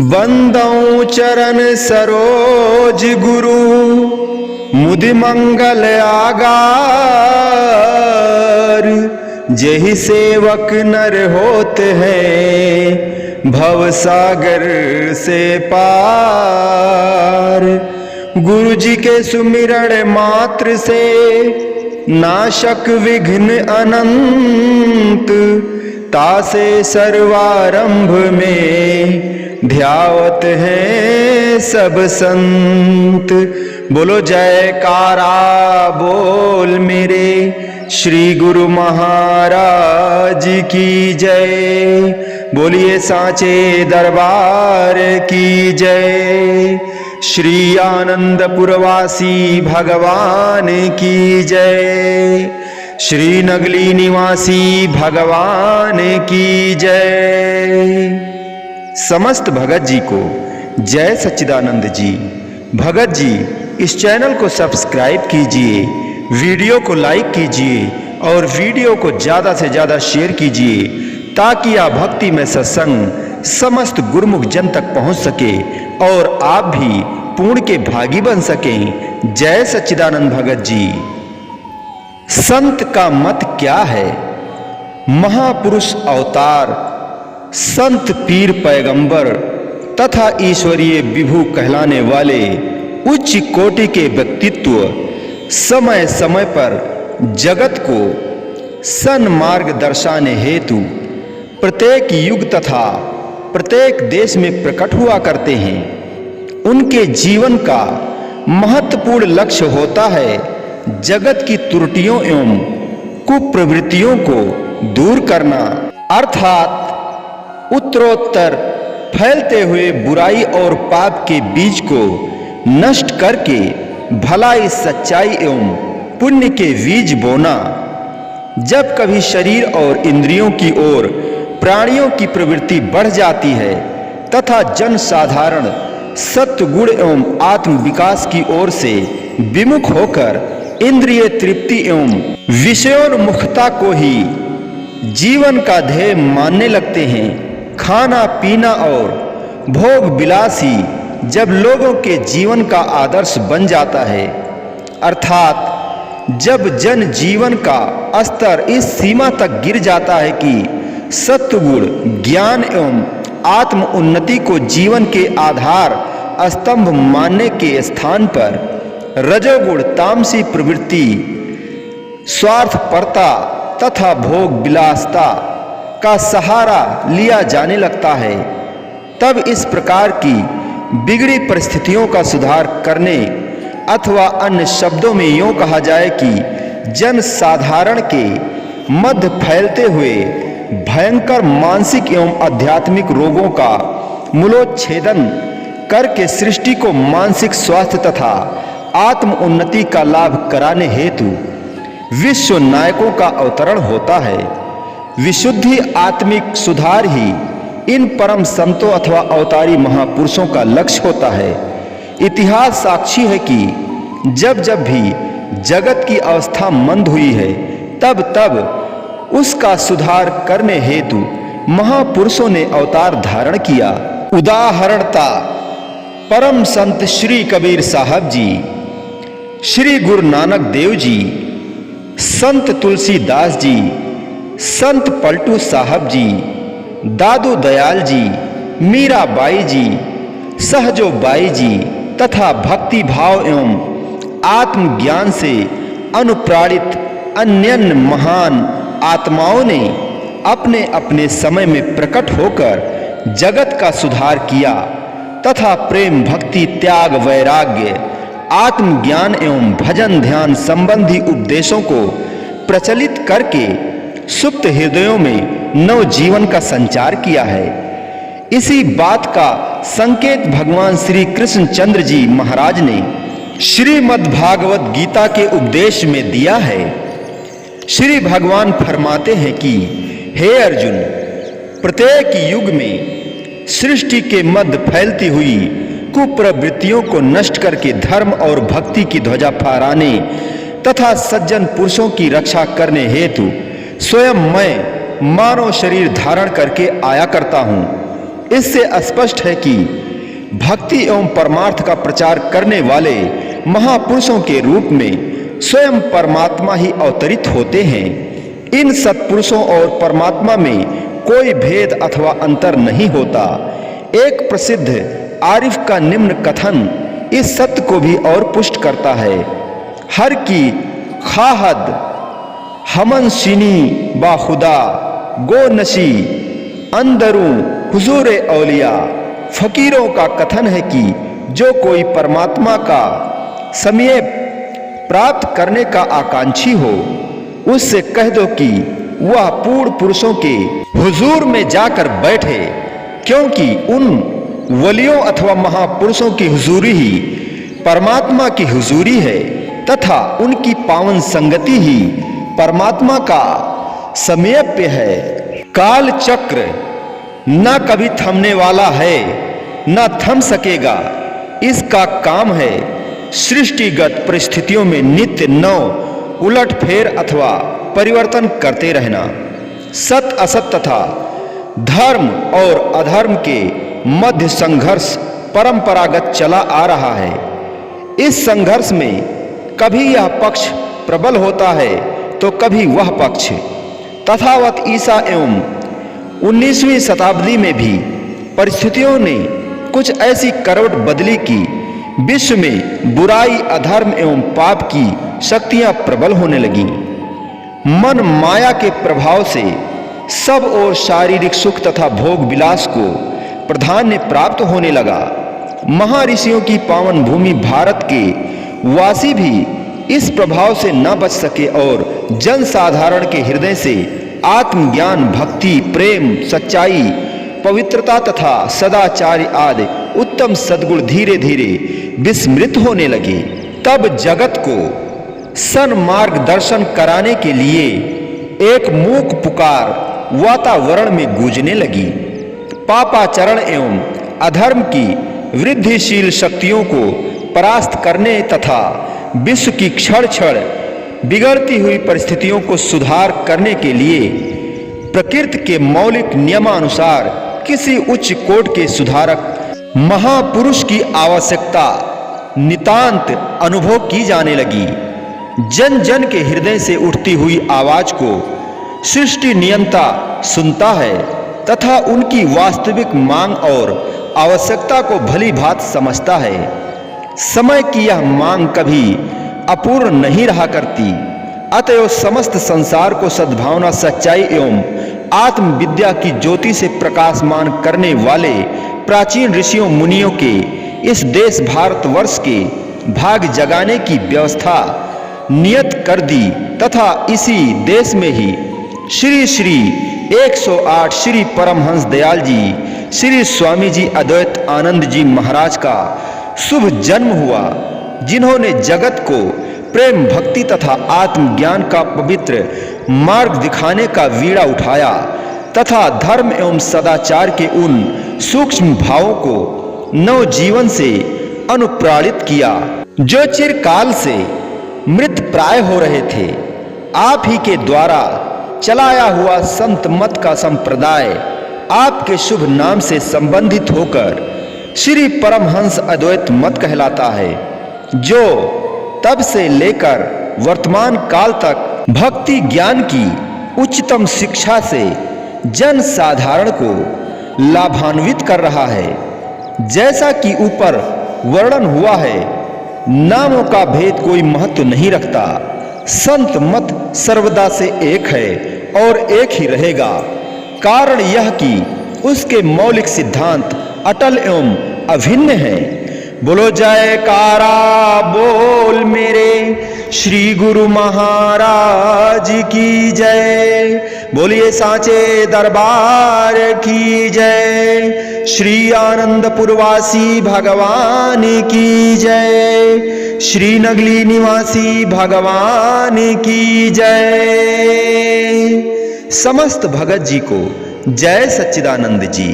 बंदौ चरण सरोज गुरु मुदि मंगल आगार। जेहि सेवक नर होत हैं भव सागर से पार। गुरु जी के सुमिरण मात्र से नाशक विघ्न अनंत। तासे सर्वारंभ में ध्यावत हैं सब संत। बोलो जयकारा बोल मेरे श्री गुरु महाराज की जय। बोलिए सांचे दरबार की जय। श्री आनंदपुरवासी भगवान की जय। श्री नगली निवासी भगवान की जय। समस्त भगत जी को जय सच्चिदानंद जी। भगत जी इस चैनल को सब्सक्राइब कीजिए, वीडियो को लाइक कीजिए और वीडियो को ज़्यादा से ज़्यादा शेयर कीजिए ताकि आप भक्ति में सत्संग समस्त गुरुमुख जन तक पहुंच सके और आप भी पूर्ण के भागी बन सकें। जय सच्चिदानंद भगत जी। संत का मत क्या है? महापुरुष अवतार, संत पीर पैगंबर तथा ईश्वरीय विभू कहलाने वाले उच्च कोटि के व्यक्तित्व समय समय पर जगत को सन्मार्ग दर्शाने हेतु प्रत्येक युग तथा प्रत्येक देश में प्रकट हुआ करते हैं। उनके जीवन का महत्वपूर्ण लक्ष्य होता है जगत की त्रुटियों एवं कुप्रवृत्तियों को दूर करना, अर्थात उत्तरोत्तर फैलते हुए बुराई और पाप के बीज को नष्ट करके भलाई, सच्चाई एवं पुण्य के बीज बोना। जब कभी शरीर और इंद्रियों की ओर प्राणियों की प्रवृत्ति बढ़ जाती है तथा जन साधारण सत्व गुण एवं आत्म विकास की ओर से विमुख होकर इंद्रिय तृप्ति एवं विषयोन्मुखता को ही जीवन का ध्येय मानने लगते हैं। खाना पीना और भोग विलासी जब लोगों के जीवन का आदर्श बन जाता है, अर्थात जब जन जीवन का स्तर इस सीमा तक गिर जाता है कि सत्वगुण ज्ञान एवं आत्म उन्नति को जीवन के आधार स्तंभ मानने के स्थान पर रजोगुण तामसी प्रवृत्ति, स्वार्थपरता तथा भोग विलासता का सहारा लिया जाने लगता है, तब इस प्रकार की बिगड़ी परिस्थितियों का सुधार करने अथवा अन्य शब्दों में यूं कहा जाए कि जन साधारण के मध्य फैलते हुए भयंकर मानसिक एवं आध्यात्मिक रोगों का मूलोच्छेदन करके सृष्टि को मानसिक स्वास्थ्य तथा आत्म उन्नति का लाभ कराने हेतु विश्व नायकों का अवतरण होता है। विशुद्धि आत्मिक सुधार ही इन परम संतों अथवा अवतारी महापुरुषों का लक्ष्य होता है। इतिहास साक्षी है कि जब जब भी जगत की अवस्था मंद हुई है तब तब उसका सुधार करने हेतु महापुरुषों ने अवतार धारण किया। उदाहरणता परम संत श्री कबीर साहब जी, श्री गुरु नानक देव जी, संत तुलसीदास जी, संत पलटू साहब जी, दादू दयाल जी, मीराबाई जी, सहजोबाई जी तथा भक्ति भाव एवं आत्मज्ञान से अनुप्राणित अन्य महान आत्माओं ने अपने अपने समय में प्रकट होकर जगत का सुधार किया तथा प्रेम, भक्ति, त्याग, वैराग्य, आत्मज्ञान एवं भजन ध्यान संबंधी उपदेशों को प्रचलित करके सुप्त हृदयों में नव जीवन का संचार किया है। इसी बात का संकेत भगवान श्री कृष्णचंद्र जी महाराज ने श्रीमद् भागवत गीता के उपदेश में दिया है। श्री भगवान फरमाते हैं कि हे अर्जुन, प्रत्येक युग में सृष्टि के मध्य फैलती हुई कुप्रवृत्तियों को नष्ट करके धर्म और भक्ति की ध्वजा फहराने तथा सज्जन पुरुषों की रक्षा करने हेतु स्वयं मैं मानव शरीर धारण करके आया करता हूँ इससे स्पष्ट है कि भक्ति एवं परमार्थ का प्रचार करने वाले महापुरुषों के रूप में स्वयं परमात्मा ही अवतरित होते हैं। इन सत्पुरुषों और परमात्मा में कोई भेद अथवा अंतर नहीं होता। एक प्रसिद्ध आरिफ का निम्न कथन इस सत्य को भी और पुष्ट करता है। हर की खाहद हमन सीनी बा खुदा गो नशी अंदरू हुजूरे औलिया। फकीरों का कथन है कि जो कोई परमात्मा का समय प्राप्त करने का आकांक्षी हो, उससे कह दो कि वह पूर्ण पुरुषों के हुजूर में जाकर बैठे, क्योंकि उन वलियों अथवा महापुरुषों की हुजूरी ही परमात्मा की हुजूरी है तथा उनकी पावन संगति ही परमात्मा का समीप्य है। काल चक्र न कभी थमने वाला है न थम सकेगा। इसका काम है सृष्टिगत परिस्थितियों में नित्य नव उलट फेर अथवा परिवर्तन करते रहना। सत असत तथा धर्म और अधर्म के मध्य संघर्ष परंपरागत चला आ रहा है। इस संघर्ष में कभी यह पक्ष प्रबल होता है तो कभी वह पक्ष। तथावत ईसा एवं 19वीं शताब्दी में भी परिस्थितियों ने कुछ ऐसी करवट बदली कि विश्व में बुराई अधर्म एवं पाप की शक्तियां प्रबल होने लगीं। मन माया के प्रभाव से सब और शारीरिक सुख तथा भोग विलास को प्राधान्य प्राप्त होने लगा। महर्षियों की पावन भूमि भारत के वासी भी इस प्रभाव से न बच सके और जन साधारण के हृदय से आत्मज्ञान भक्ति प्रेम सच्चाई पवित्रता तथा सदाचार आदि उत्तम सद्गुण धीरे धीरे विस्मृत होने लगे। तब जगत को सन्मार्गदर्शन कराने के लिए एक मूक पुकार वातावरण में गूंजने लगी। पापाचरण एवं अधर्म की वृद्धिशील शक्तियों को परास्त करने तथा विश्व की क्षण क्षण बिगड़ती हुई परिस्थितियों को सुधार करने के लिए प्रकृति के मौलिक नियमानुसार किसी उच्च कोट के सुधारक महापुरुष की आवश्यकता नितांत अनुभव की जाने लगी। जन जन के हृदय से उठती हुई आवाज को सृष्टि नियंता सुनता है तथा उनकी वास्तविक मांग और आवश्यकता को भली भांति समझता है। समय की यह मांग कभी अपूर्ण नहीं रहा करती। अतएव समस्त संसार को सद्भावना सच्चाई एवं आत्मविद्या की ज्योति से प्रकाशमान करने वाले प्राचीन ऋषियों मुनियों के इस देश भारतवर्ष के भाग जगाने की व्यवस्था नियत कर दी तथा इसी देश में ही श्री श्री 108 श्री परमहंस दयाल जी श्री स्वामी जी अद्वैत आनंद जी महाराज का शुभ जन्म हुआ, जिन्होंने जगत को प्रेम भक्ति तथा आत्मज्ञान का पवित्र मार्ग दिखाने का वीड़ा उठाया तथा धर्म एवं सदाचार के उन सूक्ष्म भावों को नव जीवन से अनुप्राणित किया जो चिरकाल से मृत प्राय हो रहे थे। आप ही के द्वारा चलाया हुआ संत मत का संप्रदाय आपके शुभ नाम से संबंधित होकर श्री परमहंस अद्वैत मत कहलाता है, जो तब से लेकर वर्तमान काल तक भक्ति ज्ञान की उच्चतम शिक्षा से जन साधारण को लाभान्वित कर रहा है। जैसा कि ऊपर वर्णन हुआ है, नामों का भेद कोई महत्व नहीं रखता। संत मत सर्वदा से एक है और एक ही रहेगा। कारण यह कि उसके मौलिक सिद्धांत अटल एवं अभिन्न है। बोलो जयकारा बोल मेरे श्री गुरु महाराज की जय। बोलिए साचे दरबार की जय। श्री आनंदपुरवासी भगवान की जय। श्री नगली निवासी भगवान की जय। समस्त भगत जी को जय सच्चिदानंद जी।